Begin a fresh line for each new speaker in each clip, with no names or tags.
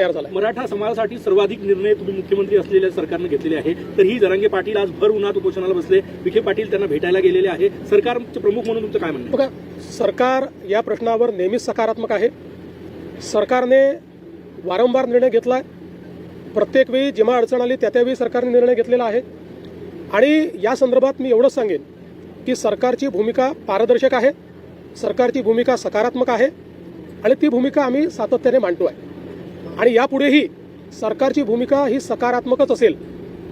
तयार झाला।
मराठा समाजासाठी सर्वाधिक निर्णय तुम्ही मुख्यमंत्री असलेल्या सरकारने घेतलेले आहे, तरीही जरांगे पाटील आज भर उन्हात उपोषणाला बसले। विखे पाटील त्यांना भेटायला गेलेले आहे। सरकारचे प्रमुख म्हणून तुमचं काय म्हणणं आहे?
बघा, सरकार या प्रश्नावर नेहमीच सकारात्मक आहे। सरकारने वारंवार निर्णय घेतलाय। प्रत्येक वेळी जेव्हा अडचण आली त्यावेळी सरकारने निर्णय घेतलेला आहे। आणि या संदर्भात मी एवढंच सांगेन की सरकारची भूमिका पारदर्शक आहे, सरकारची भूमिका सकारात्मक आहे आणि ती भूमिका आम्ही सातत्याने मांडतो आहे। आणि यापुढेही सरकारची भूमिका ही सकारात्मकच असेल।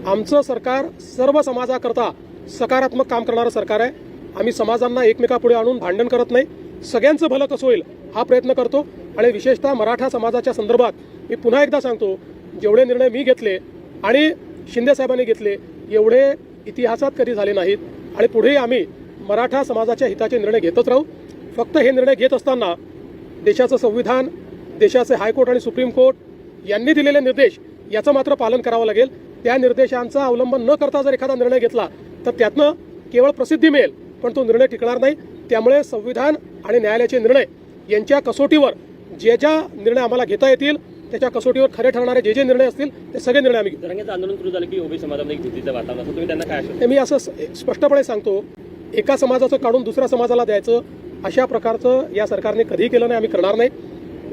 आमचं सरकार सर्व समाजाकरता सकारात्मक काम करणारं सरकार आहे। आम्ही समाजांना एकमेकापुढे आणून भांडण करत नाही, सगळ्यांचं भलं कसं होईल हा प्रयत्न करतो। आणि विशेषतः मराठा समाजाच्या संदर्भात मी पुन्हा एकदा सांगतो, जेवढे निर्णय मी घेतले आणि शिंदे साहेबांनी घेतले एवढे इतिहासात कधी झाले नाहीत आणि पुढेही आम्ही मराठा समाजाच्या हिताचे निर्णय घेतच राहू। फक्त हे निर्णय घेत असताना देशाचं संविधान, देशाचे हायकोर्ट आणि सुप्रीम कोर्ट यांनी दिलेले निर्देश याचं मात्र पालन करावं लागेल। त्या निर्देशांचा अवलंबन न करता जर एखादा निर्णय घेतला तर त्यातनं केवळ प्रसिद्धी मिळेल, पण तो निर्णय टिकणार नाही। त्यामुळे संविधान आणि न्यायालयाचे निर्णय यांच्या कसोटीवर जे निर्णय आम्हाला घेता येतील, त्याच्या कसोटीवर खरे ठरणारे जे निर्णय असतील ते सगळे निर्णय आम्ही घेऊ।
जरांगेचं आंदोलन सुरू झालं की ओबीसी समाजामध्ये एक भीतीचं वातावरण असतं, तुम्ही त्यांना काय आश्वासन?
मी असं स्पष्टपणे सांगतो, एका समाजाचं काढून दुसऱ्या समाजाला द्यायचं अशा प्रकारचं या सरकारने कधीही केलं नाही, आम्ही करणार नाही।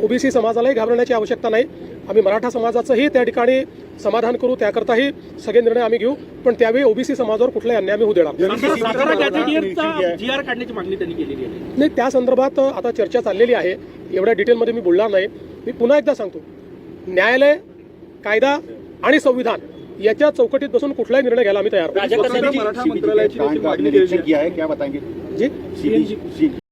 ओबीसी समाजालाही घाबरण्याची आवश्यकता नाही। आम्ही मराठा समाजाचंही त्या ठिकाणी समाधान करू, त्याकरताही सगळे निर्णय आम्ही घेऊ, पण त्यावेळी ओबीसी समाजावर कुठलाही अन्याय आम्ही होऊ देणार
जीआर काढण्याची मागणी त्यांनी केलेली आहे।
नाही, त्या संदर्भात आता चर्चा चाललेली आहे, एवढ्या डिटेलमध्ये मी बोलणार नाही। मी पुन्हा एकदा सांगतो, न्यायालय, कायदा आणि संविधान याच्या चौकटीत बसून कुठलाही निर्णय घ्यायला आम्ही तयार आहोत।
मराठा मंत्रालयाची मागणी केली आहे, क्या बताएंगे?
जी